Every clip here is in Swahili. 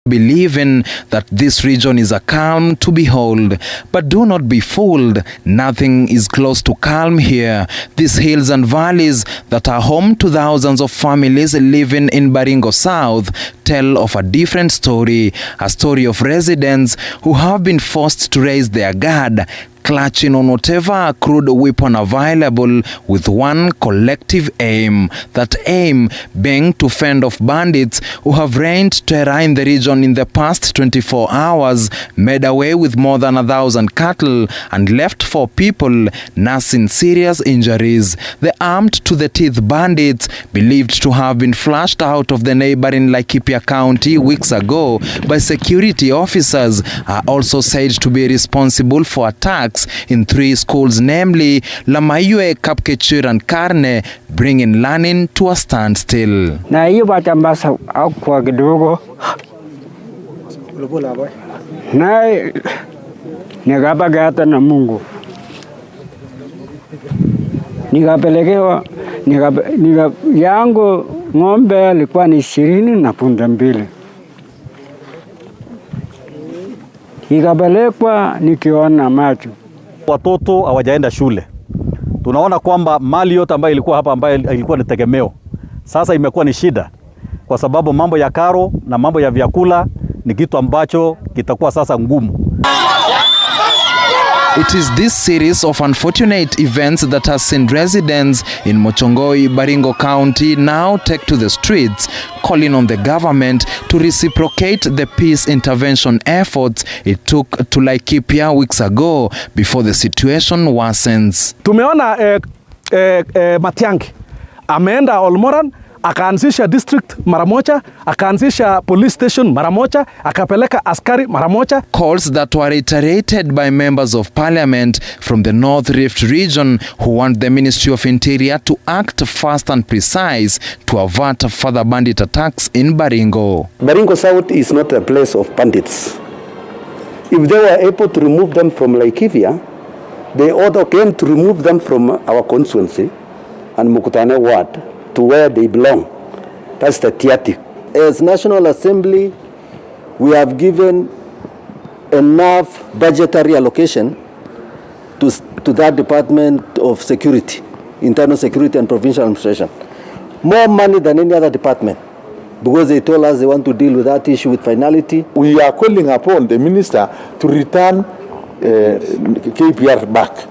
believing that this region is a calm to behold. But do not be fooled, nothing is close to calm here. These hills and valleys that are home to thousands of families living in Baringo South tell of a different story, a story of residents who have been forced to raise their guard, clutching on whatever crude weapon available with one collective aim. That aim being to fend off bandits who have reigned terror in the region in the past 24 hours, made away with more than 1,000 cattle, and left 4 people nursing serious injuries. The armed to the teeth bandits, believed to have been flushed out of the neighboring Laikipia County weeks ago by security officers, are also said to be responsible for attacks in 3 schools, namely Lamayue, Kapkechir and Karne, bringing learning to a standstill. Na hiyo batambasa au kwa kidogo na nikapagata na Mungu nikapelekewa yangu ng'ombe alikuwa ni 20 na punda 2. Nikapelekwa nikiona macho. Watoto hawajaenda shule. Tunaona kwamba mali yote ambayo ilikuwa hapa, ambayo ilikuwa ni tegemeo, sasa imekuwa ni shida, kwa sababu mambo ya karo na mambo ya vyakula ni kitu ambacho kitakuwa sasa ngumu. It is this series of unfortunate events that has seen residents in Mochongoi, Baringo County now take to the streets, calling on the government to reciprocate the peace intervention efforts it took to Laikipia weeks ago before the situation worsens. Tumeona Matiang'i ameenda Olmoran, akaanzisha district maramoja, akaanzisha police station maramoja, akapeleka askari maramoja. Calls that were reiterated by members of parliament from the North Rift region who want the Ministry of Interior to act fast and precise to avert further bandit attacks in Baringo. Baringo South is not a place of bandits. If they were able to remove them from Laikipia, they also came to remove them from our constituency and Mukutane ward to where they belong. That's the Tiatic. As National Assembly, we have given enough budgetary allocation to that Department of Security, Internal Security and Provincial Administration. More money than any other department, because they told us they want to deal with that issue with finality. We are calling upon the minister to return KPR back.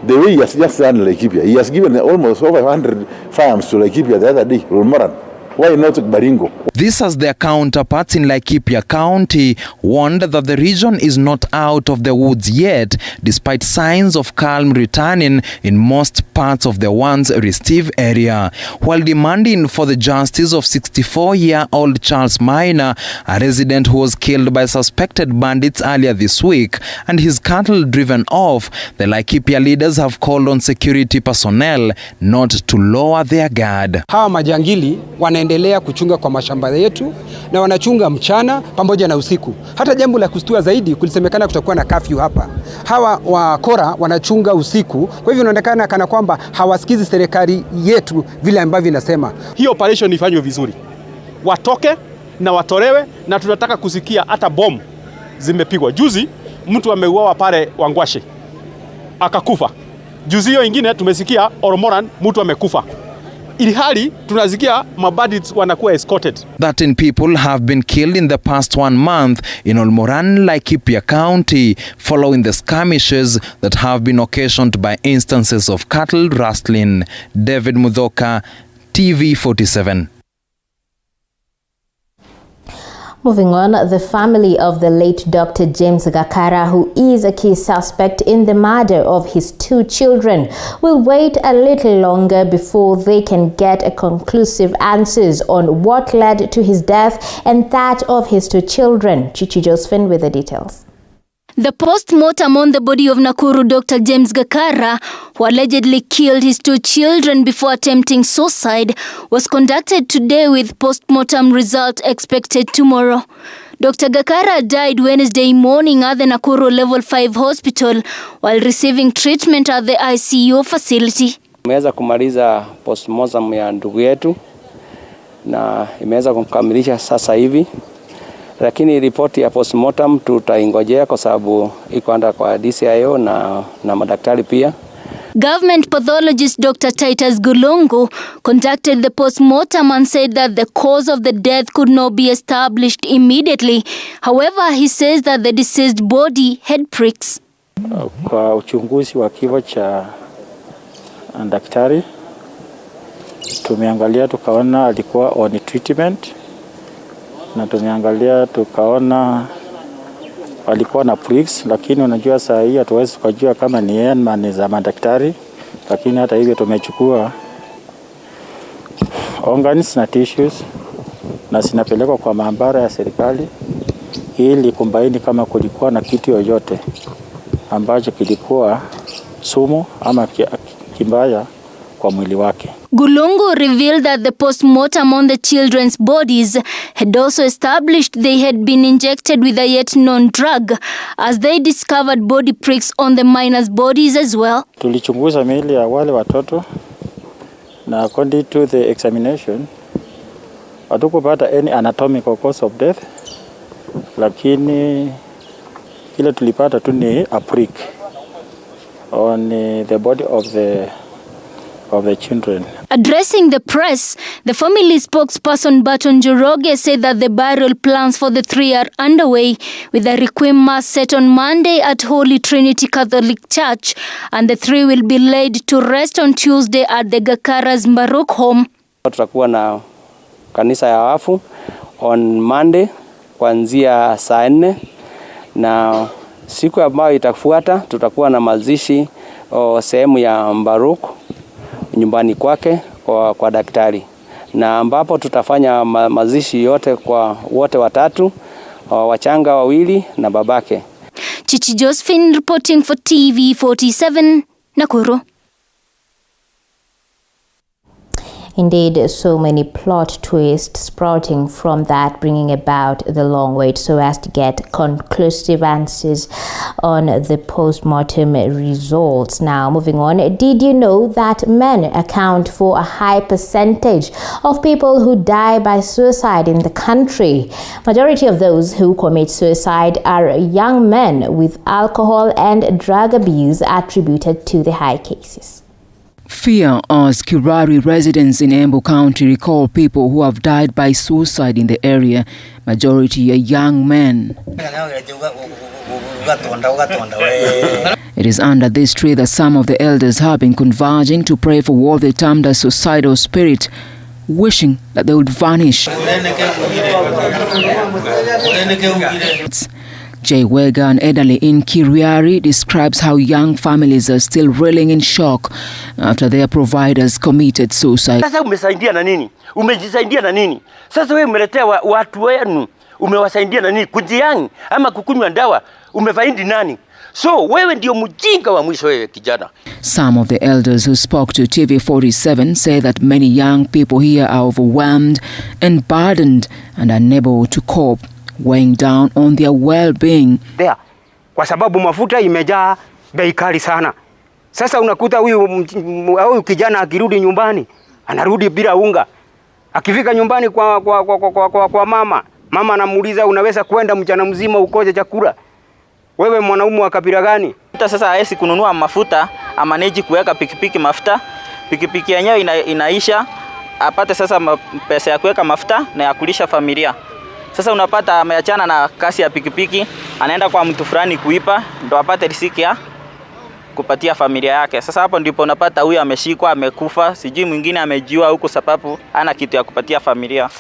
The way he has just done Laikipia, he has given almost over 100 farms to Laikipia the other day, Olmoran. Why not Baringo? This as their counterparts in Laikipia County warned that the region is not out of the woods yet, despite signs of calm returning in most parts of the once restive area, while demanding for the justice of 64-year-old Charles Minor, a resident who was killed by suspected bandits earlier this week, and his cattle driven off. The Laikipia leaders have called on security personnel not to lower their guard. Hawa majangili wanaendelea kuchunga kwa mashamba yetu na wanachunga mchana pamoja na usiku. Hata jambo la kustua zaidi, kulisemekana kutakuwa na curfew hapa. Hawa wakora wanachunga usiku, kwa hivyo inaonekana kana kwamba hawasikizi serikali yetu vile ambavyo inasema. Hii operation ifanywe vizuri, watoke na watolewe, na tunataka kusikia hata bomu zimepigwa. Juzi mtu ameuawa pale Wangwashe akakufa. Juzi hiyo ingine tumesikia Olmoran mtu amekufa. Ilhali tunasikia mabandits wanakuwa escorted. 13 people have been killed in the past 1 month in Olmoran, Laikipia County, following the skirmishes that have been occasioned by instances of cattle rustling. David Mudhoka, TV47. Moving on, the family of the late Dr. James Gakara, who is a key suspect in the murder of his 2 children, will wait a little longer before they can get a conclusive answers on what led to his death and that of his 2 children. Chichi Josephine with the details. The post-mortem on the body of Nakuru Dr. James Gakara, who allegedly killed his 2 children before attempting suicide, was conducted today with post-mortem result expected tomorrow. Dr. Gakara died Wednesday morning at the Nakuru Level 5 Hospital while receiving treatment at the ICU facility. Tumeweza kumaliza post-mortem ya ndugu yetu na imeweza kumkamilisha sasa hivi. lakini ripoti ya postmortem tutaingojea kwa sababu iko anda kwa DCIO na madaktari pia. Government pathologist Dr. Titus Gulungu conducted the postmortem and said that the cause of the death could not be established immediately. However, he says that the deceased body had pricks. Kwa uchunguzi wa kifo cha daktari tumeangalia tukaona alikuwa on treatment, na tumeangalia tukaona alikuwa na pricks, lakini unajua saa hii hatuwezi kujua kama ni yeye za madaktari, lakini hata hivyo tumechukua organs na tissues na sinapelekwa kwa maabara ya serikali ili kumbaini kama kulikuwa na kitu yoyote ambacho kilikuwa sumu ama kimbaya kwa mwili wake. Gulungu revealed that the postmortem on the children's bodies had also established they had been injected with a yet known drug, as they discovered body pricks on the minors' bodies as well. Tulichunguza miili ya wale watoto na according to the examination hatukupata any anatomical cause of death, lakini kile tulipata tu ni a prick on the body of the children. Addressing the press, the family spokesperson Baton Njoroge said that the burial plans for the three are underway, with a requiem mass set on Monday at Holy Trinity Catholic Church, and the three will be laid to rest on Tuesday at the Gakara's Mbaruk home. Tutakuwa na kanisa ya wafu on Monday kuanzia saa 4, na siku ambayo itafuata tutakuwa na mazishi sehemu ya Mbaruk nyumbani kwake kwa daktari, na ambapo tutafanya mazishi yote kwa wote watatu, wachanga 2 na babake. Chichi Josephine reporting for TV47 Nakuru. Indeed, so many plot twists sprouting from that, bringing about the long wait so as to get conclusive answers on the post-mortem results. Now, moving on, did you know that men account for a high percentage of people who die by suicide in the country? Majority of those who commit suicide are young men, with alcohol and drug abuse attributed to the high cases. Fear as Kirari residents in Embu County recall people who have died by suicide in the area, majority are young men. It is under this tree that some of the elders have been converging to pray for what they termed a suicidal spirit, wishing that they would vanish. Jay Wega, an elderly in Kiriari, describes how young families are still reeling in shock after their providers committed suicide. Sasa umesaidia na nini? Umejisaidia na nini? Sasa wewe umeletea watu wenu, umewasaidia na nini? Kujiang ama kukunywa dawa, umefaidi nani? So wewe ndio mjinga wa mwisho wewe kijana. Some of the elders who spoke to TV47 say that many young people here are overwhelmed and burdened and unable to cope, weighing down on their well-being. Kwa sababu mafuta imejaa bei kali sana. Sasa unakuta huyu kijana akirudi nyumbani, anarudi bila unga. Akifika nyumbani kwa mama anamuuliza unaweza kwenda mchana mzima ukoje chakula? Wewe mwanaume wa kabila gani? Sasa haesi kununua mafuta, amaneji kuweka pikipiki mafuta. Pikipiki yenyewe inaisha, apate sasa pesa ya kuweka mafuta na ya kulisha familia. Sasa unapata ameachana na kasi ya pikipiki, anaenda kwa mtu fulani kuipa ndo apate riziki ya kupatia familia yake. Sasa hapo ndipo unapata huyu ameshikwa, amekufa, sijui mwingine amejiua huko sababu hana kitu ya kupatia familia.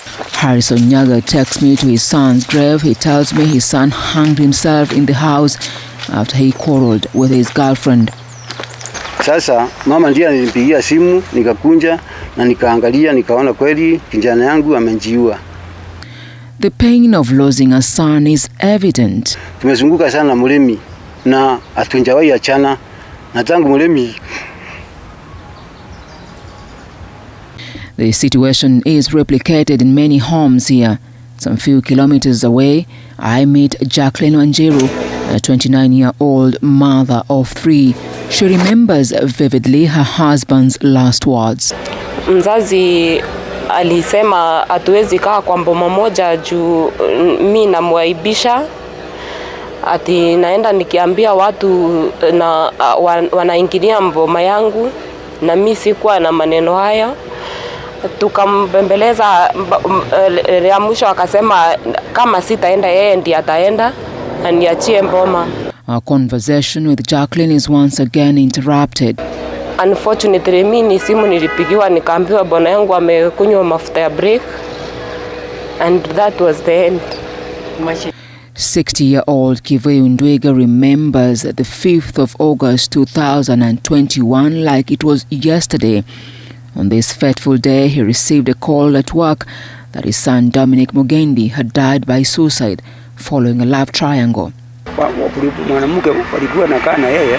Harrison Nyaga texts me to his son's grave. He tells me his son hanged himself in the house after he quarreled with his girlfriend. Sasa mama ndiye alinipigia simu, nikakunja na nikaangalia, nikaona kweli kijana yangu amejiua. The pain of losing a son is evident. Tumezunguka sana Mulemi na hatujawahi achana na tangu Mulemi. The situation is replicated in many homes here. Some few kilometers away, I meet Jacqueline Wanjiru, a 29-year-old mother of 3. She remembers vividly her husband's last words. Mzazi alisema hatuwezi kaa kwa mboma moja juu mimi namwaibisha. Ati naenda nikiambia watu na wanaingilia mboma yangu, na mimi sikuwa na maneno haya. Tukambembeleza, ya mwisho akasema kama sitaenda yeye ndiye ataenda na niachie mboma. Our conversation with Jacqueline is once again interrupted. Unfortunately, mimi simu nilipigiwa nikaambiwa bwana yangu amekunywa mafuta ya break, and that was the end. 60-year-old Kiveu Ndwiga remembers the 5th of August 2021 like it was yesterday. On this fateful day, he received a call at work that his son Dominic Mugendi had died by suicide following a love triangle. Mwanamke walikuwa nakaa na yeye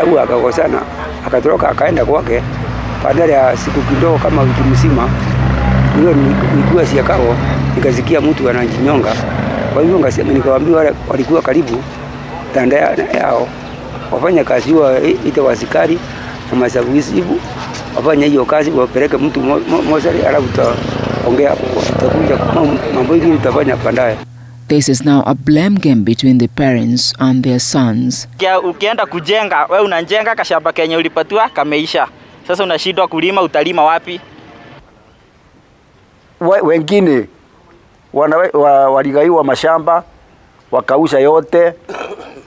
au akakosana, akatoroka akaenda kwake. Baada ya siku kidogo kama wiki mzima, hiyo nilikuwa siakao, nikasikia mtu anajinyonga. Kwa hivyo nikawaambia wale walikuwa karibu tanda yao wafanya kazi wa askari na maservisi wafanya hiyo kazi, wapeleke mtu mosari, alafu tutaongea tutakuja mambo hili tutafanya baadaye. This is now a blame game between the parents and their sons. Ukienda kujenga, wewe unajenga kashamba kenye ulipatiwa kameisha. Sasa unashindwa kulima, utalima wapi? Wengine waligaiwa mashamba wakausha yote,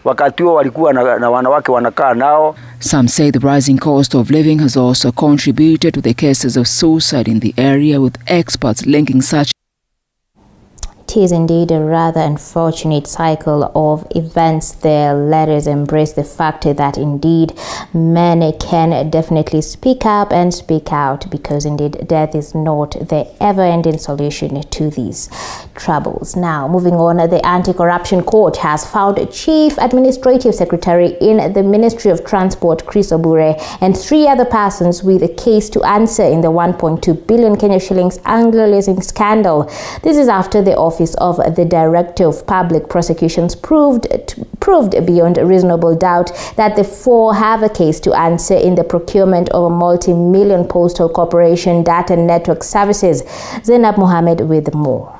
wakati huo walikuwa na wanawake wanakaa nao. Some say the rising cost of living has also contributed to the cases of suicide in the area, with experts linking such. It is indeed a rather unfortunate cycle of events. The letters embrace the fact that indeed men can definitely speak up and speak out, because indeed death is not the ever-ending solution to these troubles. Now, moving on, the Anti-Corruption Court has found Chief Administrative Secretary in the Ministry of Transport, Chris Obure, and 3 other persons with a case to answer in the 1.2 billion Kenya shillings Anglo-leasing scandal. This is after the Office of the Director of Public Prosecutions proved beyond reasonable doubt that the 4 have a case to answer in the procurement of a multi-million postal corporation data network services. Zainab Mohammed with more.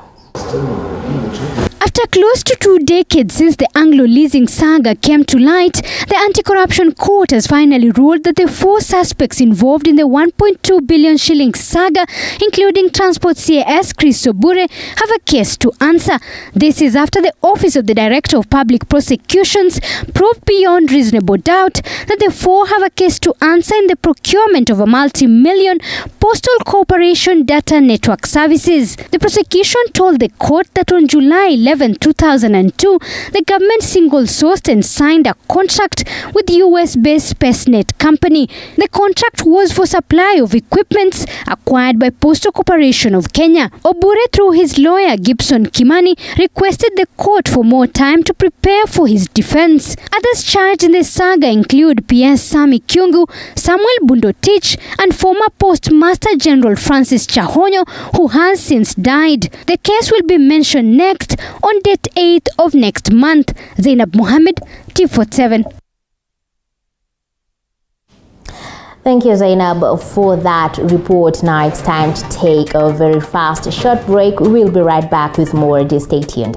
After close to 2 decades since the Anglo-leasing saga came to light, the Anti-Corruption Court has finally ruled that the 4 suspects involved in the 1.2 billion shillings saga, including Transport CAS Chris Obure, have a case to answer. This is after the Office of the Director of Public Prosecutions proved beyond reasonable doubt that the 4 have a case to answer in the procurement of a multi-million postal corporation data network services. The prosecution told the court that on July 11, 2002, the government single-sourced and signed a contract with US-based SpaceNet company. The contract was for supply of equipments acquired by Postal Corporation of Kenya. Obure, through his lawyer Gibson Kimani, requested the court for more time to prepare for his defense. Others charged in the saga include PS Sami Kyungu, Samuel Bundotich, and former Postmaster General Francis Chahonyo, who has since died. The case will be mentioned next on date 8th of next month. Zainab Mohammed, T47. Thank you, Zainab, for that report. Now it's time to take a very fast short break. We'll be right back with more. Stay tuned.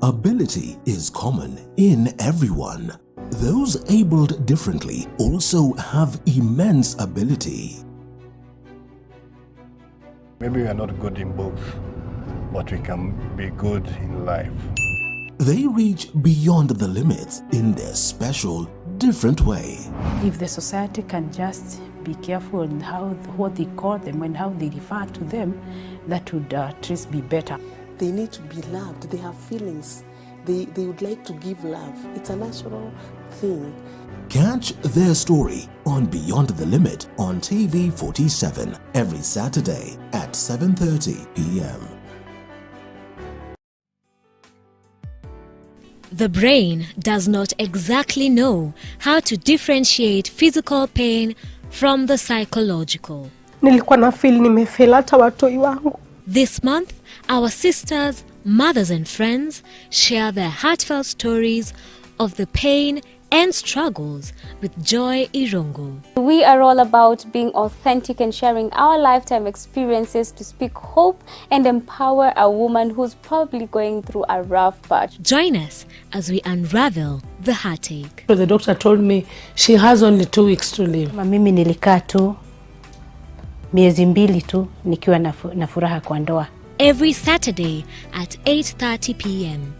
Ability is common in everyone. Those abled differently also have immense ability. Maybe we are not good in both, but we can be good in life. They reach beyond the limits in their special, different way. If the society can just be careful in what they call them and how they refer to them, that would at least be better. They need to be loved. They have feelings. They would like to give love. It's a natural thing. Catch their story on Beyond the Limit on TV 47 every Saturday at 7:30 p.m. The brain does not exactly know how to differentiate physical pain from the psychological. Nilikuwa na feel nimefeel hata watoi wangu. This month, our sisters mothers and friends share their heartfelt stories of the pain and struggles with Joy Irongo. We are all about being authentic and sharing our lifetime experiences to speak hope and empower a woman who's probably going through a rough patch. Join us as we unravel the heartache. So the doctor told me she has only 2 weeks to live. Mimi nilikaa tu miezi 2 tu nikiwa na furaha kwa ndoa. Every Saturday at 8:30 p.m.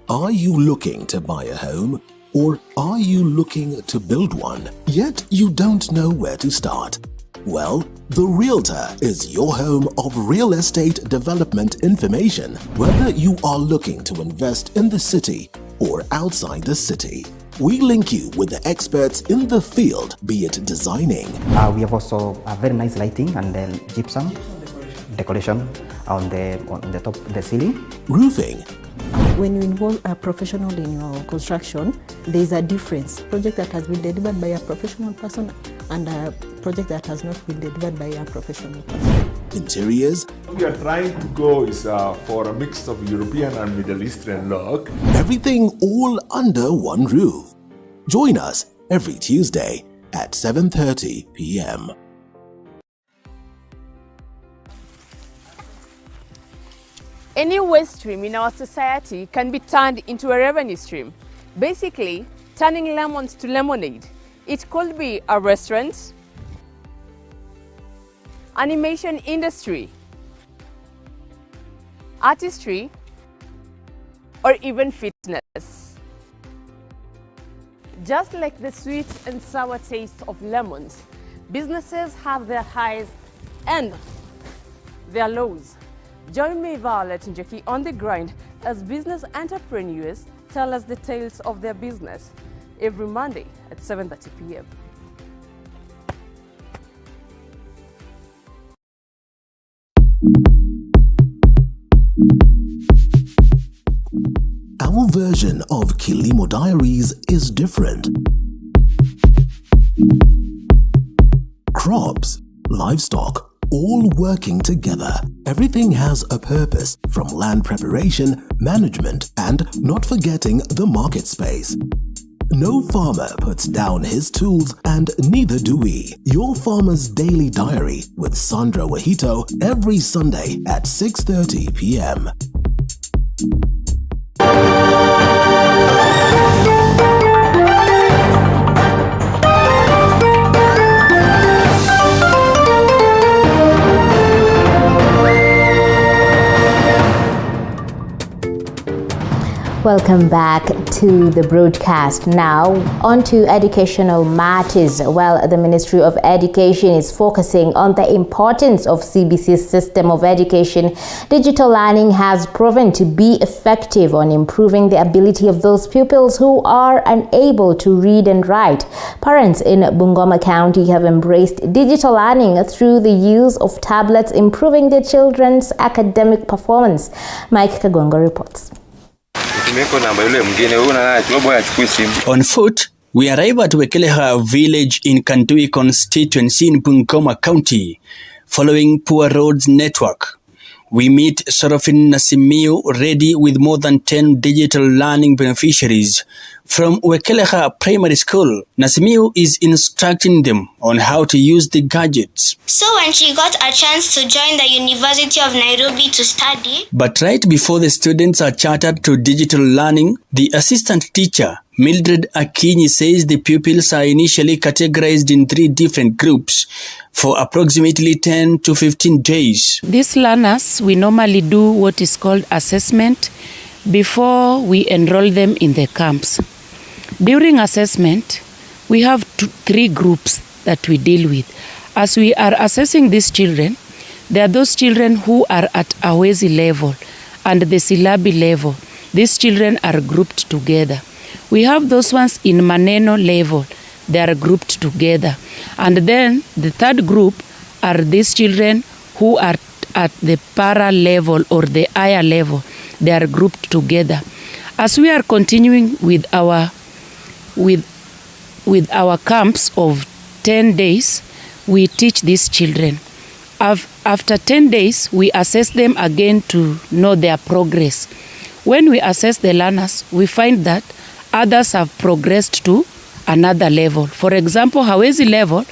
Are you looking to buy a home? Or are you looking to build one, yet you don't know where to start? Well, The Realtor is your home of real estate development information, whether you are looking to invest in the city or outside the city. We link you with the experts in the field, be it designing. We have also a very nice lighting and then gypsum decoration on the top of the ceiling. Roofing. When you involve a professional in your construction, there is a difference. Project that has been delivered by a professional person and a project that has not been delivered by a professional person. Interiors. We are trying to go is for a mix of European and Middle Eastern look. Everything all under one roof. Join us every Tuesday at 7:30 p.m. Any waste stream in our society can be turned into a revenue stream. Basically, turning lemons to lemonade. It could be a restaurant, animation industry, artistry, or even fitness. Just like the sweet and sour taste of lemons, businesses have their highs and their lows. Join me, Violet and Jackie, on the grind as business entrepreneurs tell us the tales of their business every Monday at 7:30 p.m. Our version of Kilimo Diaries is different. Crops, livestock, all working together. Everything has a purpose, from land preparation, management, and not forgetting the market space. No farmer puts down his tools, and neither do we. Your Farmer's Daily Diary with Sandra Wahito every Sunday at 6:30 p.m. Welcome back to the broadcast. Now, on to educational matters. Well, the Ministry of Education is focusing on the importance of CBC's system of education. Digital learning has proven to be effective on improving the ability of those pupils who are unable to read and write. Parents in Bungoma County have embraced digital learning through the use of tablets, improving their children's academic performance. Mike Kagongo reports. On foot, we arrive at Wekeleha village in Kantui constituency in Bungoma County. Following poor roads network, we meet Sorofin Nasimiu ready with more than 10 digital learning beneficiaries from Wekeleha Primary School. Nasimiu is instructing them on how to use the gadgets. So when she got a chance to join the University of Nairobi to study. But right before the students are chartered to digital learning, the assistant teacher, Mildred Akinyi, says the pupils are initially categorized in 3 different groups for approximately 10 to 15 days. These learners, we normally do what is called assessment before we enroll them in the camps. During assessment, we have 3 groups that we deal with. As we are assessing these children, there are those children who are at Awezi level and the Silabi level. These children are grouped together. We have those ones in Maneno level. They are grouped together. And then the 3rd group are these children who are at the para level or the higher level. They are grouped together. As we are continuing with our camps of 10 days, we teach these children. After 10 days, we assess them again to know their progress. When we assess the learners, we find that others have progressed to another level. For example, hawezi level,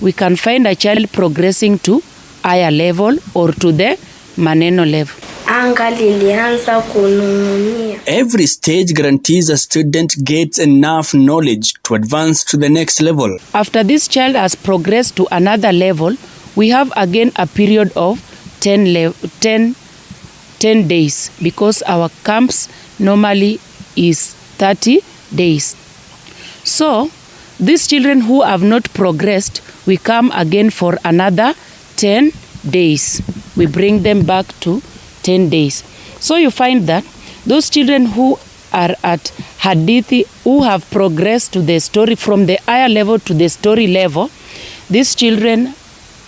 we can find a child progressing to higher level or to the maneno level. Every stage guarantees a student gets enough knowledge to advance to the next level. After this child has progressed to another level, we have again a period of 10 days because our camps normally is 30 days. So, these children who have not progressed, we come again for another 10 days. We bring them back to 10 days. So you find that those children who are at hadithi, who have progressed to the story from the higher level to the story level, these children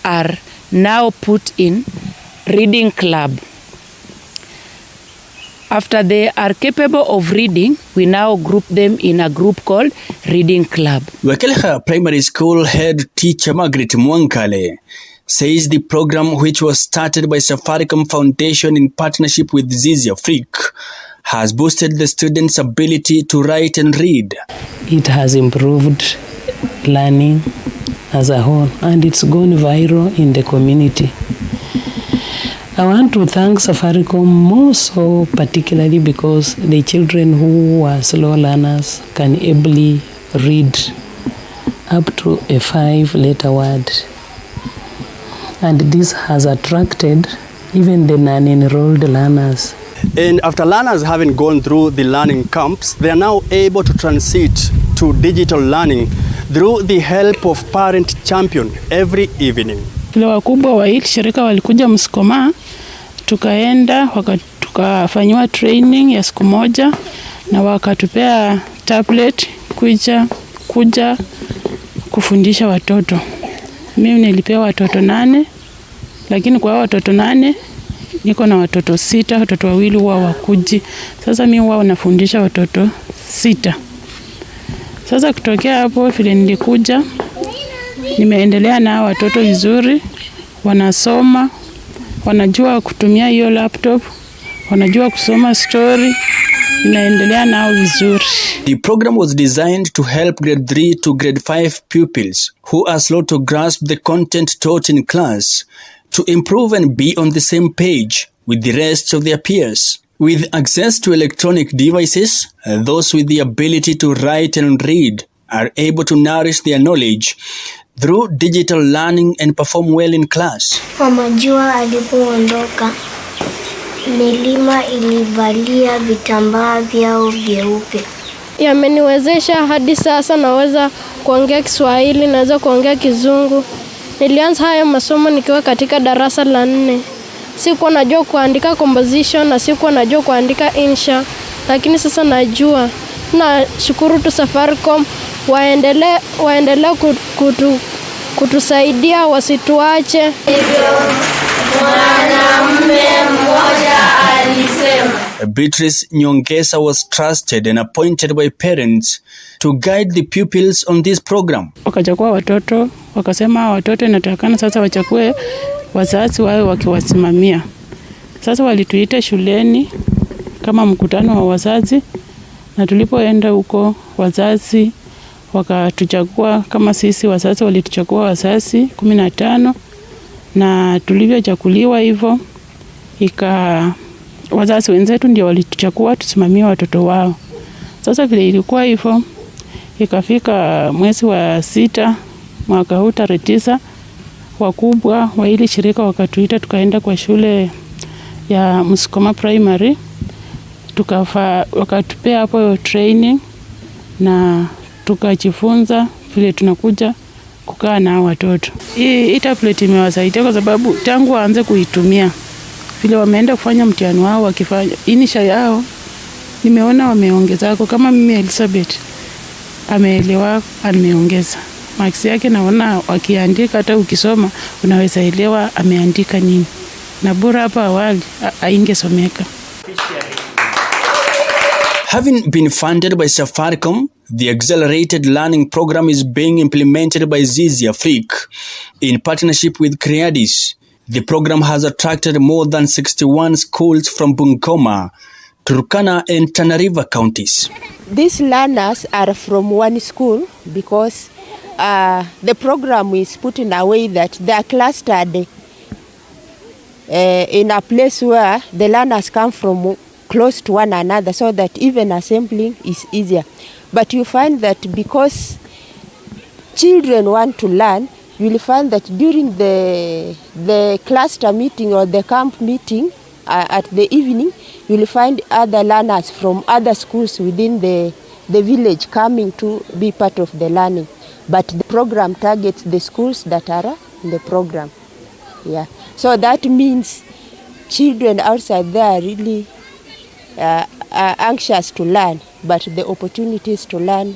are now put in reading club. After they are capable of reading, we now group them in a group called Reading Club. Wekeleha Primary School head teacher Margaret Mwankale says the program, which was started by Safaricom Foundation in partnership with Zizi Afrique, has boosted the students' ability to write and read. It has improved learning as a whole, and it's gone viral in the community. I want to thank Safaricom more so particularly because the children who are slow learners can ably read up to a 5-letter word. And this has attracted even the non-enrolled learners. And after learners having gone through the learning camps, they are now able to transit to digital learning through the help of Parent Champion every evening. Wale wakubwa wa hili shirika walikuja Msukuma, tukaenda tukafanywa training ya siku moja na wakatupea tablet kuja kufundisha watoto. Mimi nilipewa watoto 8, lakini kwa watoto 8 niko na watoto 6, watoto 2 wao wakuji. Sasa mimi wao nafundisha watoto 6. Sasa kutokea hapo vile nilikuja, nimeendelea na watoto vizuri, wanasoma, wanajua kutumia hiyo laptop, wanajua kusoma story, naendelea nao vizuri. The program was designed to help grade 3 to grade 5 pupils who are slow to grasp the content taught in class to improve and be on the same page with the rest of their peers. With access to electronic devices, those with the ability to write and read are able to nourish their knowledge through digital learning and perform well in class. Mama Jua alipoondoka, milima ilivalia vitambaa vyao vyeupe. Yameniwezesha hadi sasa naweza kuongea Kiswahili, naweza kuongea Kizungu. Nilianza haya masomo nikiwa katika darasa la 4. Sikuwa najua kuandika composition na sikuwa najua kuandika insha, lakini sasa najua. Na shukuru tu Safaricom, waendelee kutusaidia, wasituache. Mwanamume mmoja alisema. Beatrice Nyongesa was trusted and appointed by parents to guide the pupils on this program. Wakachukua watoto, wakasema watoto inatakana sasa wachukue wazazi wao wakiwasimamia. Sasa walituita shuleni kama mkutano wa wazazi, na tulipoenda huko wazazi wakatuchagua kama sisi wazazi, walituchagua wazazi 15, na tulivyochaguliwa hivyo wazazi wenzetu ndio walituchagua tusimamie watoto wao. Sasa vile ilikuwa hivyo, ikafika mwezi wa 6 mwaka huu tarehe 9, wakubwa wa hili shirika wakatuita tukaenda kwa shule ya Msukuma Primary, wakatupea hapo training na tukajifunza vile tunakuja kukaa na watoto. Hii tablet imewasaidia kwa sababu tangu waanze kuitumia, vile wameenda kufanya mtihani wao, wakifanya insha yao, nimeona wameongeza. Kama mimi Elizabeth ameelewa, ameongeza marks yake. Naona wakiandika, hata ukisoma unaweza elewa ameandika nini, na bora hapa awali aingesomeka. Having been funded by Safaricom, The Accelerated Learning Program is being implemented by Zizi Afrique in partnership with Creadis. The program has attracted more than 61 schools from Bungoma, Turkana and Tana River counties. These learners are from one school because the program is put in a way that they are clustered in a place where the learners come from close to one another, so that even assembling is easier. But you find that because children want to learn, you will find that during the cluster meeting or the camp meeting at the evening, you will find other learners from other schools within the village coming to be part of the learning. But the program targets the schools that are in the program. Yeah. So that means children outside there are really are anxious to learn, but the opportunities to learn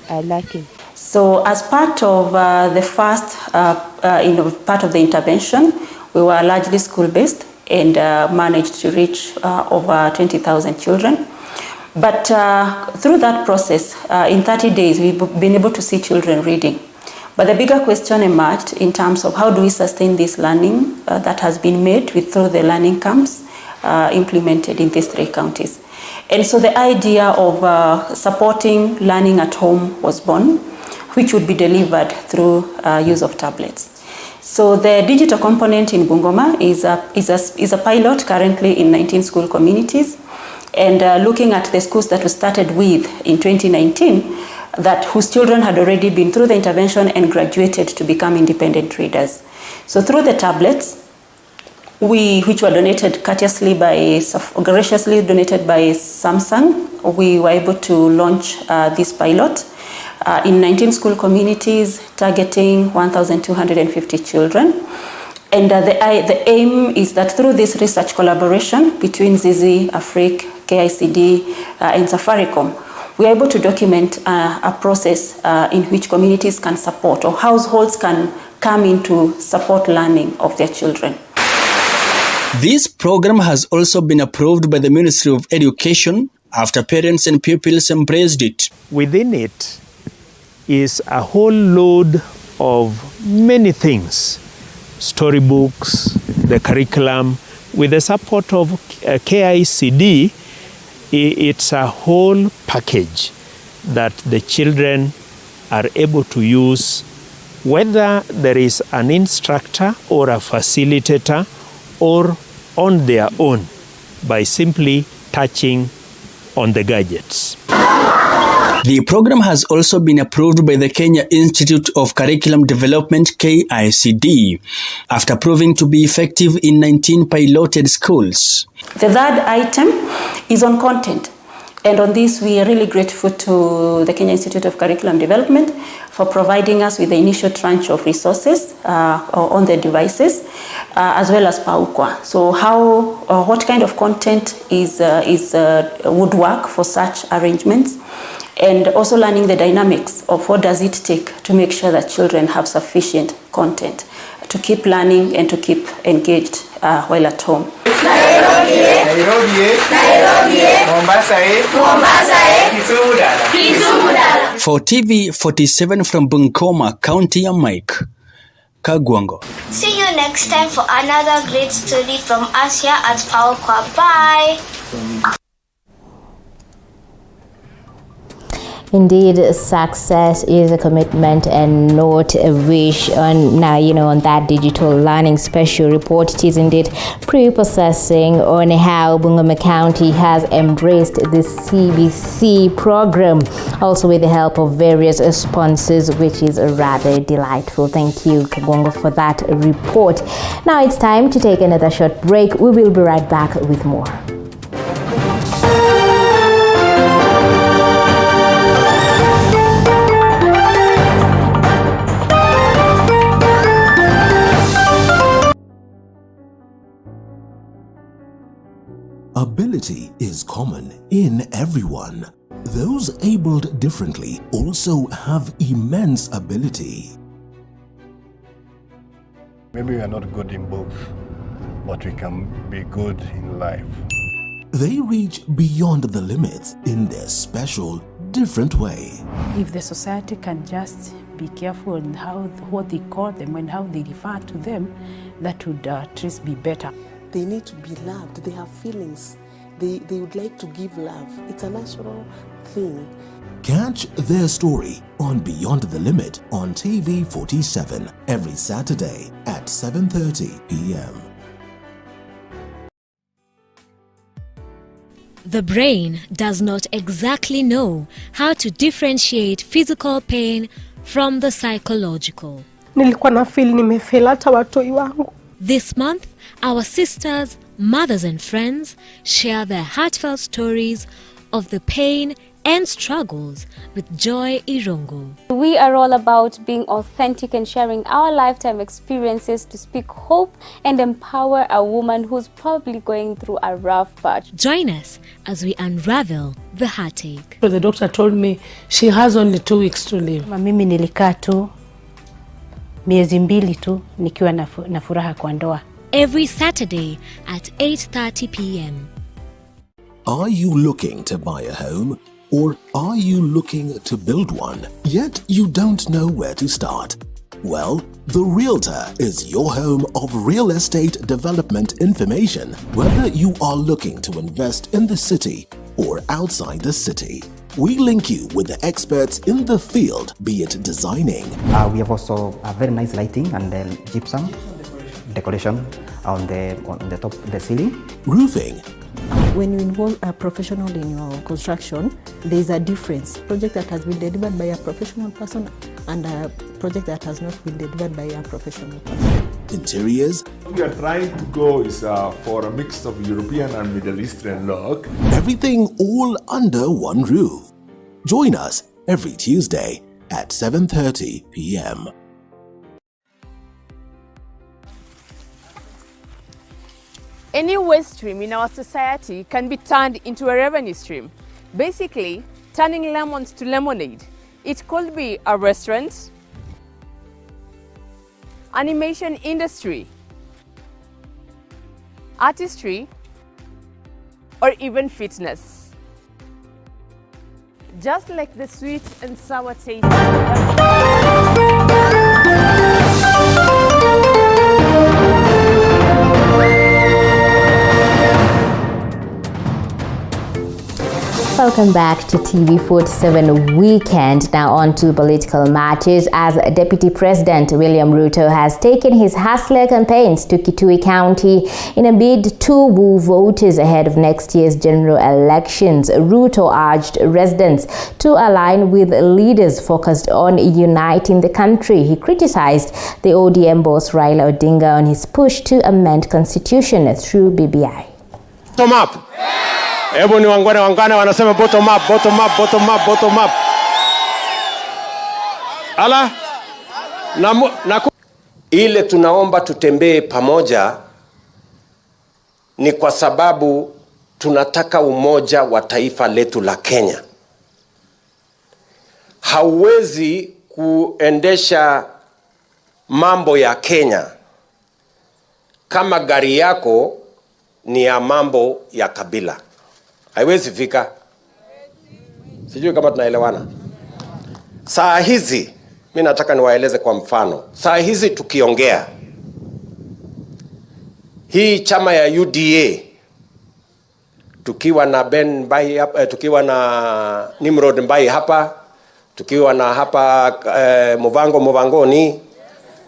are lacking. So as part of the first part of the intervention, we were largely school-based and managed to reach over 20,000 children. But through that process, in 30 days, we've been able to see children reading. But the bigger question emerged in terms of how do we sustain this learning that has been made through the learning camps implemented in these 3 counties. And so the idea of supporting learning at home was born, which would be delivered through use of tablets. So the digital component in Bungoma is a pilot currently in 19 school communities. And looking at the schools that we started with in 2019, whose children had already been through the intervention and graduated to become independent readers. So through the tablets, which were donated graciously donated by Samsung, we were able to launch this pilot in 19 school communities, targeting 1,250 children. And the aim is that through this research collaboration between Zizi, Afrique, KICD, and Safaricom, we are able to document a process in which communities can support, or households can come in to support learning of their children. This program has also been approved by the Ministry of Education after parents and pupils embraced it. Within it is a whole load of many things. Storybooks, the curriculum, with the support of KICD, it's a whole package that the children are able to use, whether there is an instructor or a facilitator or on their own, by simply touching on the gadgets. The program has also been approved by the Kenya Institute of Curriculum Development, KICD, after proving to be effective in 19 piloted schools. The third item is on content. And on this, we are really grateful to the Kenya Institute of Curriculum Development for providing us with the initial tranche of resources on the devices, as well as PAUKWA. So what kind of content would work for such arrangements, and also learning the dynamics of what does it take to make sure that children have sufficient content to keep learning and to keep engaged while at home. For TV 47 from Bungoma, County ya Mike Kagwango. See you next time for another great story from us here at PowerQuad. Bye. Indeed, success is a commitment and not a wish. On that digital learning special report, it is indeed pre-processing on how Bungoma County has embraced the CBC program, also with the help of various sponsors, which is rather delightful. Thank you, Kagwango, for that report. Now it's time to take another short break. We will be right back with more. Ability is common in everyone. Those abled differently also have immense ability. Maybe we are not good in both, but we can be good in life. They reach beyond the limits in their special, different way. If the society can just be careful in what they call them and how they refer to them, that would at least be better. They need to be loved. They have feelings. They would like to give love. It's a natural thing. Catch their story on Beyond the Limit on TV 47 every Saturday at 7:30 p.m. The brain does not exactly know how to differentiate physical pain from the psychological. Nilikuwa na feel nimefeel hata watoi wangu. This month, our sisters, mothers and friends share their heartfelt stories of the pain and struggles with Joy Irongo. We are all about being authentic and sharing our lifetime experiences to speak hope and empower a woman who's probably going through a rough patch. Join us as we unravel the heartache. So the doctor told me she has only 2 weeks to live. Mimi nilikaa tu miezi 2 tu nikiwa na furaha kwa ndoa. Every Saturday at 8:30 p.m. Are you looking to buy a home? Or are you looking to build one, yet you don't know where to start? Well, The Realtor is your home of real estate development information, whether you are looking to invest in the city or outside the city. We link you with the experts in the field, be it designing. We have also a very nice lighting and gypsum decoration on the top of the ceiling. Roofing. When you involve a professional in your construction, there is a difference. Project that has been delivered by a professional person and a project that has not been delivered by a professional person. Interiors. We are trying to go for a mix of European and Middle Eastern look. Everything all under one roof. Join us every Tuesday at 7:30 p.m. Any waste stream in our society can be turned into a revenue stream. Basically, turning lemons to lemonade. It could be a restaurant, animation industry, artistry, or even fitness. Just like the sweet and sour taste. Welcome back to TV 47 Weekend. Now on to political matters, as Deputy President William Ruto has taken his hustler campaigns to Kitui County in a bid to woo voters ahead of next year's general elections. Ruto urged residents to align with leaders focused on uniting the country. He criticized the ODM boss Raila Odinga on his push to amend constitution through BBI. Bottom up. Hebu ni wangwana wanasema bottom up, bottom up, bottom up, bottom up. Ala ile tunaomba tutembee pamoja ni kwa sababu tunataka umoja wa taifa letu la Kenya. Hauwezi kuendesha mambo ya Kenya kama gari yako ni ya mambo ya kabila. Haiwezi fika. Sijui kama tunaelewana. Saa hizi mimi nataka niwaeleze kwa mfano. Saa hizi tukiongea, hii chama ya UDA tukiwa na Ben Mbai hapa, tukiwa na Nimrod Mbai hapa, tukiwa na hapa Muvangoni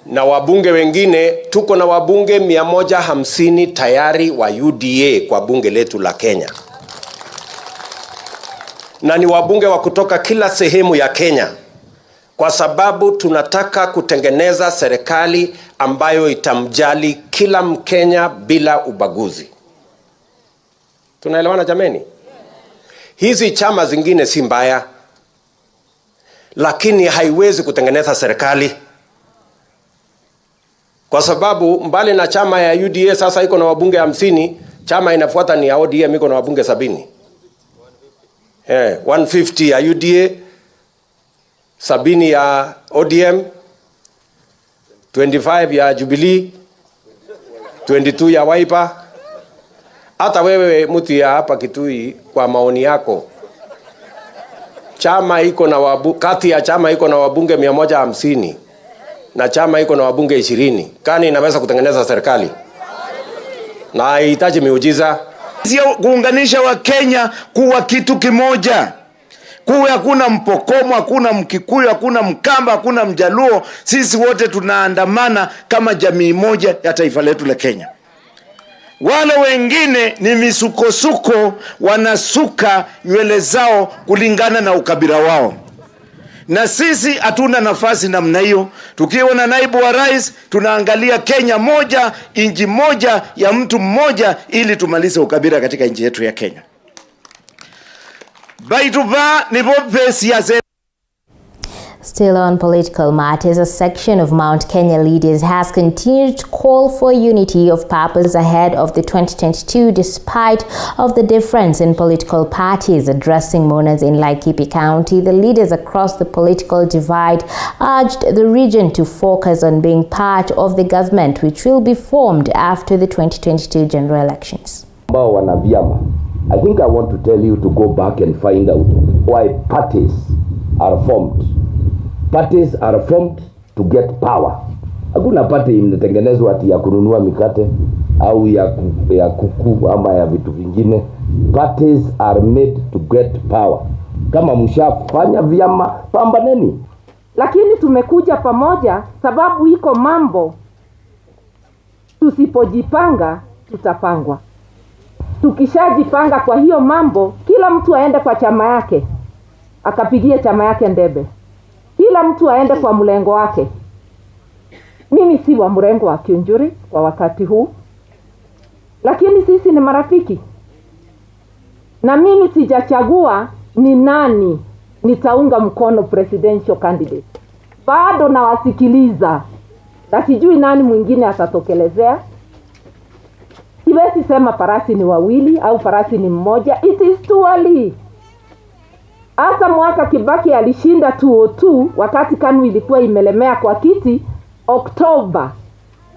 na wabunge wengine, tuko na wabunge 150 tayari wa UDA kwa bunge letu la Kenya. Na ni wabunge wa kutoka kila sehemu ya Kenya, kwa sababu tunataka kutengeneza serikali ambayo itamjali kila Mkenya bila ubaguzi. Tunaelewana jameni? Hizi chama zingine si mbaya, lakini haiwezi kutengeneza serikali. Kwa sababu mbali na chama ya UDA sasa iko na wabunge 50, chama inafuata ni ya ODM iko na wabunge 70. 150 ya UDA, 70 ya ODM, 25 ya Jubilee, 22 ya Wiper. Hata wewe mtu ya hapa Kitui, kwa maoni yako, chama iko na kati ya chama iko na wabunge 150 na chama iko na wabunge 20, kani inaweza kutengeneza serikali? Na haihitaji miujiza. Sio kuunganisha wa Kenya kuwa kitu kimoja. Kuwe hakuna Mpokomo, hakuna Mkikuyu, hakuna Mkamba, hakuna Mjaluo. Sisi wote tunaandamana kama jamii moja ya taifa letu la Kenya. Wale wengine ni misukosuko, wanasuka nywele zao kulingana na ukabila wao. Na sisi hatuna nafasi namna hiyo. Tukiwa na naibu wa rais, tunaangalia Kenya moja, inji moja ya mtu mmoja, ili tumalize ukabila katika nchi yetu ya Kenya. Still on political matters, a section of Mount Kenya leaders has continued to call for unity of purpose ahead of the 2022 despite of the difference in political parties. Addressing mourners in Laikipia County, the leaders across the political divide urged the region to focus on being part of the government which will be formed after the 2022 general elections. I think I want to tell you to go back and find out why parties are formed. Parties are formed to get power. Hakuna party imetengenezwa ati ya kununua mikate au ya kuku ama ya vitu vingine. Parties are made to get power. Kama mshafanya vyama, pambaneni. Lakini tumekuja pamoja sababu iko mambo tusipojipanga tutapangwa. Tukishajipanga kwa hiyo mambo, kila mtu aende kwa chama yake, akapigie chama yake ndebe. Kila mtu aende kwa mlengo wake. Mimi si wa mrengo wa Kiunjuri kwa wakati huu, lakini sisi ni marafiki. Na mimi sijachagua ni nani nitaunga mkono presidential candidate. Bado nawasikiliza. Na sijui nani mwingine atatokelezea. Siwezi sema farasi ni wawili au farasi ni mmoja. It is too early. Hata mwaka Kibaki alishinda 202 wakati KANU ilikuwa imelemea kwa kiti Oktoba.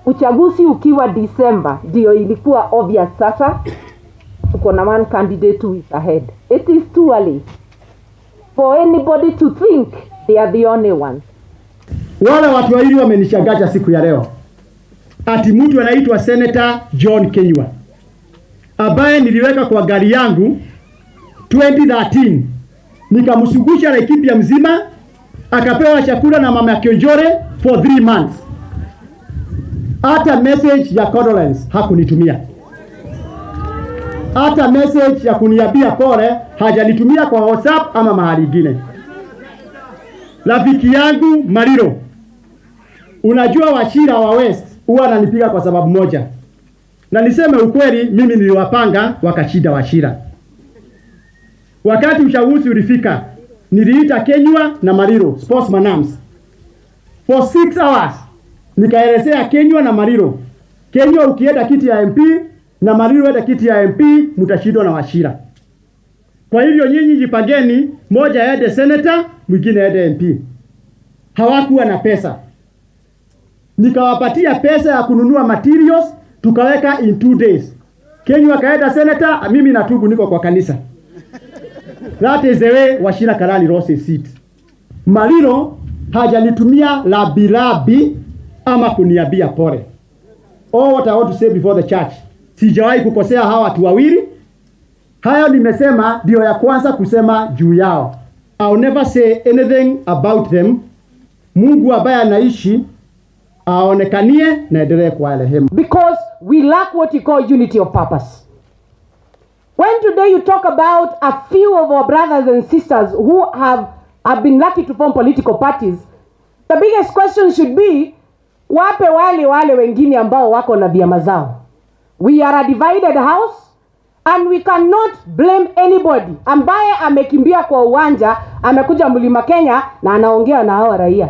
Uchaguzi ukiwa December ndio ilikuwa obvious sasa. Tuko na one candidate who is ahead. It is too early for anybody to think they are the only one. Wale watu wawili wamenishangaza siku ya leo. Ati mtu anaitwa Senator John Kenywa, ambaye niliweka kwa gari yangu 2013, nikamsugusha na ekipi ya mzima, akapewa chakula na mama Kionjore for 3 months. Hata message ya condolence hakunitumia. Hata message ya kuniambia pole hajanitumia kwa WhatsApp ama mahali ingine. Rafiki yangu Mariro, unajua Wachira wa West huwa ananipiga kwa sababu moja. Na niseme ukweli, mimi niliwapanga wakashinda Wachira. Wakati uchaguzi ulifika, niliita Kenywa na Mariro, sportsman arms. For 6 hours, nikaelezea Kenywa na Mariro. Kenywa ukienda kiti ya MP na Mariro enda kiti ya MP, mtashindwa na Wachira. Kwa hivyo nyinyi jipangeni, moja aende senator, mwingine aende MP. Hawakuwa na pesa. Nikawapatia pesa ya kununua materials, tukaweka in 2 days. Kenywa kaenda senator, mimi natubu niko kwa kanisa. That is the way Wachira Karali lost his seat. Mariro hajanitumia labi ama kuniambia pole. All what I want to say before the church, sijawahi kukosea hawa watu wawili. Hayo nimesema ndio ya kwanza kusema juu yao. I'll never say anything about them. Mungu ambaye anaishi aonekanie na endelee kwa rehema. Because we lack what you call unity of purpose. When today you talk about a few of our brothers and sisters who have been lucky to form political parties, the biggest question should be, wape wale wengine ambao wako na vyama zao. We are a divided house and we cannot blame anybody ambaye amekimbia kwa uwanja, amekuja Mlima Kenya na anaongea na hao raia.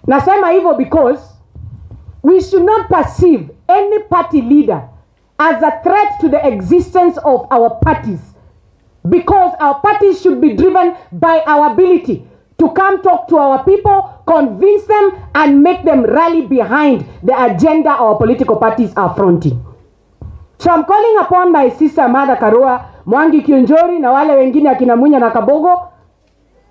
Nasema hivyo because we should not perceive any party leader as a threat to the existence of our parties, because our parties should be driven by our ability to come talk to our people, convince them and make them rally behind the agenda our political parties are fronting. So I'm calling upon my sister Mada Karua, Mwangi Kionjori na wale wengine akina Munya na Kabogo,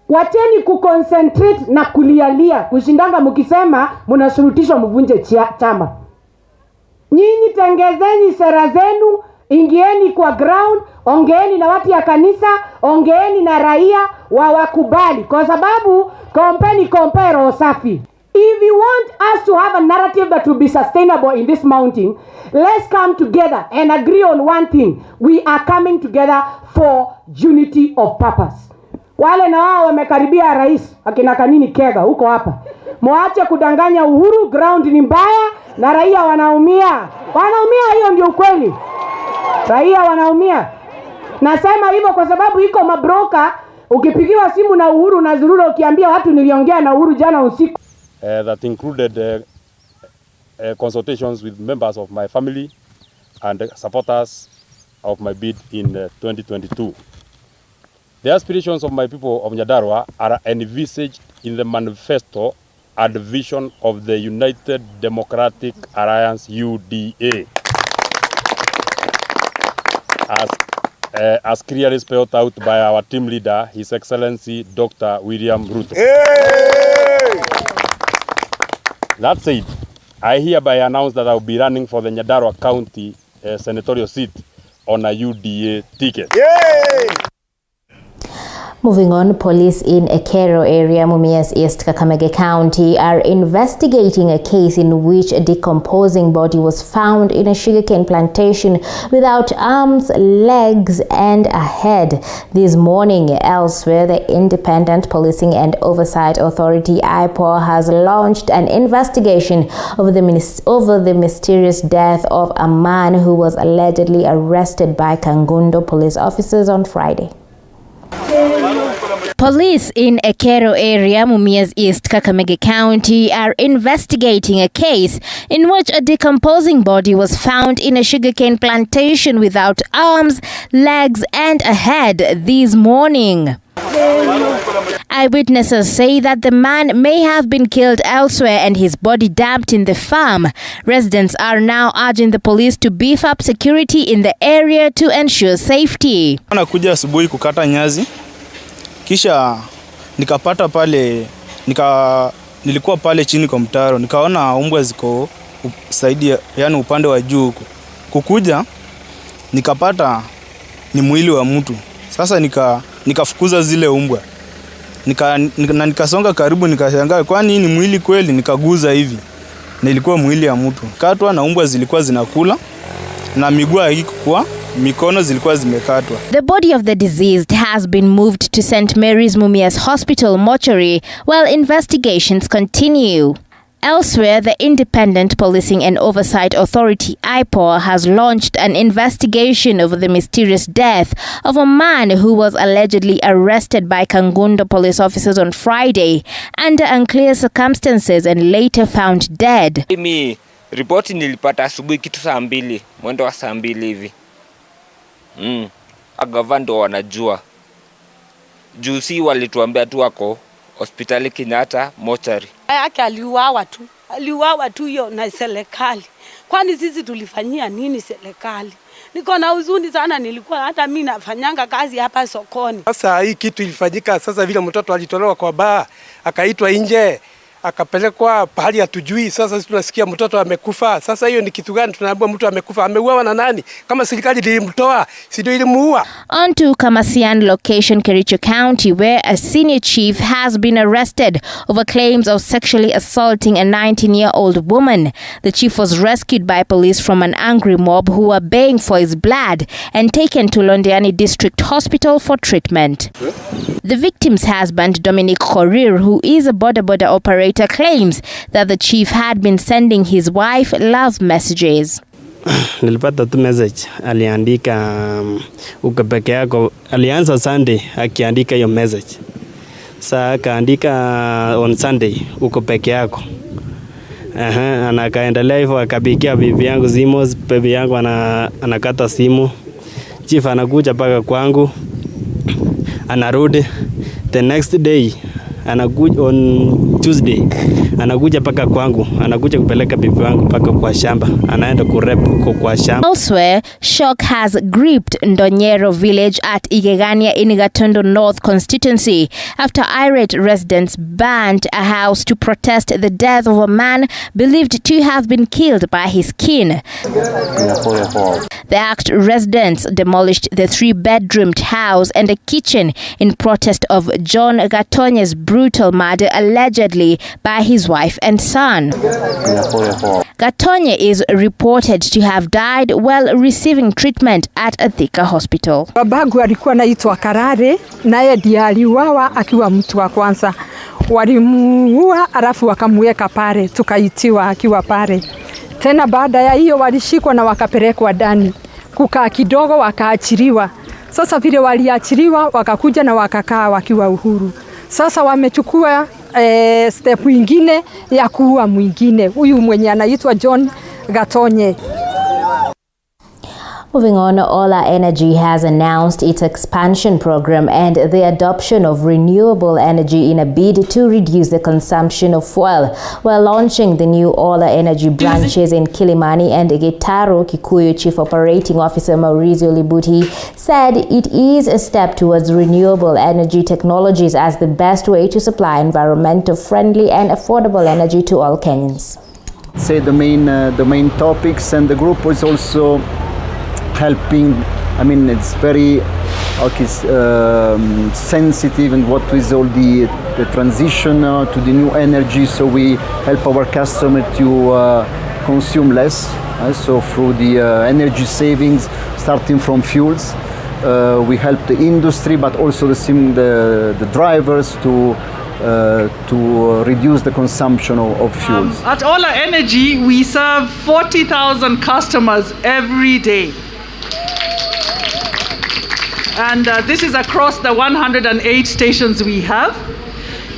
wacheni kuconcentrate na kulialia kushindanga mkisema mnashurutishwa mvunje chama. Nyinyi tengezeni sera zenu, ingieni kwa ground, ongeeni na watu ya kanisa, ongeeni na raia wakubali, kwa sababu compare safi. If you want us to have a narrative that will be sustainable in this mountain, let's come together and agree on one thing. We are coming together for unity of purpose. Wale na wao wamekaribia rais, akina Kanini Kega huko hapa. Muache kudanganya Uhuru, ground ni mbaya na raia wanaumia. Wanaumia, hiyo ndio ukweli. Raia wanaumia. Nasema hivyo kwa sababu iko mabroka, ukipigiwa simu na Uhuru na Zurura ukiambia watu niliongea na Uhuru jana usiku. That included consultations with members of my family and supporters of my bid in 2022. The aspirations of my people of Nyandarua are envisaged in the manifesto and vision of the United Democratic Alliance UDA, as clearly spelled out by our team leader, His Excellency Dr. William Ruto. That said, I hereby announce that I will be running for the Nyandarua County senatorial seat on a UDA ticket. Yay! Moving on, police in Ekero area, Mumias East, Kakamega County, are investigating a case in which a decomposing body was found in a sugarcane plantation without arms, legs, and a head. This morning, elsewhere, the Independent Policing and Oversight Authority, IPOA, has launched an investigation over the mysterious death of a man who was allegedly arrested by Kangundo police officers on Friday. Police in Ekero area, Mumias East, Kakamega County, are investigating a case in which a decomposing body was found in a sugarcane plantation without arms, legs, and a head this morning. Eyewitnesses say that the man may have been killed elsewhere and his body dumped in the farm. Residents are now urging the police to beef up security in the area to ensure safety. Nakuja asubuhi kukata nyazi. Kisha nikapata pale nilikuwa pale chini kwa mtaro, nikaona umbwa ziko saidi, yani upande wa juu huko. Kukuja nikapata ni mwili wa mtu. Sasa nikafukuza zile umbwa. Nikasonga karibu, nikashangaa kwani ni mwili kweli, nikaguza hivi. Na ilikuwa mwili ya mtu. Katwa na umbwa zilikuwa zinakula na miguu haikuwa, mikono zilikuwa zimekatwa. The body of the deceased has been moved to St. Mary's Mumias Hospital mortuary while investigations continue. Elsewhere, the Independent Policing and Oversight Authority, IPOA, has launched an investigation over the mysterious death of a man who was allegedly arrested by Kangundo police officers on Friday under unclear circumstances and later found dead. Mimi ripoti nilipata asubuhi kitu saa 2, mwendo wa saa 2 hivi. Agava ndo wanajua. Juzi walituambia tu wako hospitali Kenyatta mortuary. Yake aliuawa tu hiyo na serikali. Kwani sisi tulifanyia nini serikali? Niko na huzuni sana, nilikuwa hata mimi nafanyanga kazi hapa sokoni. Sasa hii kitu ilifanyika sasa vile mtoto alitolewa kwa baa, akaitwa nje, akapelekwa pahali hatujui. Sasa sisi tunasikia mtoto amekufa. Sasa hiyo ni kitu gani? Tunaambiwa mtu amekufa. Ameuawa na nani? Kama serikali ilimtoa, si ndio ilimuua? On to Kamasian location, Kericho County, where a senior chief has been arrested over claims of sexually assaulting a 19-year-old woman. The chief was rescued by police from an angry mob who were baying for his blood and taken to Londiani District Hospital for treatment. The victim's husband, Dominic Korir, who is a border operator, claims that the chief had been sending his wife love messages. Nilipata tu message, aliandika uko peke yako, alianza Sunday akiandika hiyo message. Sasa akaandika on Sunday uko peke yako. Na akaendelea hivyo, akapigia bibi yangu simu, bibi yangu anakata simu. Chief anakuja paka kwangu, anarudi. The next day anakuja on Tuesday, anakuja paka kwangu, anakuja kupeleka bibi wangu paka kwa shamba, anaenda kurep kwa shamba. Elsewhere, shock has gripped Ndonyero village at Igegania in Gatondo North constituency after irate residents burned a house to protest the death of a man believed to have been killed by his kin. The act residents demolished the 3-bedroomed house and a kitchen in protest of John Gatonye's brutal murder allegedly by his wife and son. Gatonye is reported to have died while receiving treatment at a Thika hospital. Babangu alikuwa anaitwa Karare, naye ndiye aliuawa akiwa mtu wa kwanza. Walimuua alafu wakamweka pale, tukaitiwa akiwa pale. Tena baada ya hiyo walishikwa na wakapelekwa ndani. Kukaa kidogo wakaachiliwa. Sasa vile waliachiliwa wakakuja na wakakaa wakiwa uhuru. Sasa wamechukua step nyingine ya kuua mwingine. Huyu mwenye anaitwa John Gatonye. Moving on, Ola Energy has announced its expansion program and the adoption of renewable energy in a bid to reduce the consumption of fuel. While launching the new Ola Energy branches in Kilimani and Gitaro, Kikuyu Chief Operating Officer Maurizio Libuti said it is a step towards renewable energy technologies as the best way to supply environmental friendly and affordable energy to all Kenyans. Say the main topics, and the group is also helping. I mean, it's very sensitive and what is all the transition to the new energy, so we help our customer to consume less, so through the energy savings starting from fuels. We help the industry but also the drivers to reduce the consumption of fuels. At Ola Energy we serve 40,000 customers every day. And this is across the 108 stations we have.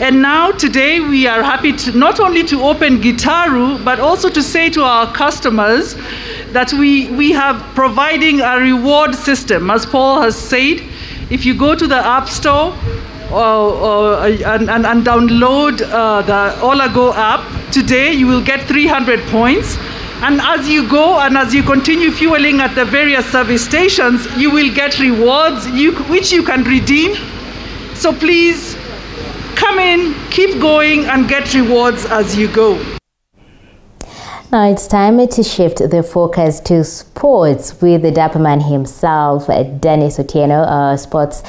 And now today we are happy to not only to open Gitaru, but also to say to our customers that we have providing a reward system. As Paul has said, if you go to the App Store and download the Ola Go app, today you will get 300 points. And as you go and as you continue fueling at the various service stations, you will get rewards which you can redeem. So please come in, keep going and get rewards as you go. Now it's time to shift the focus to sports with the Dapperman himself, Dennis Otieno, sports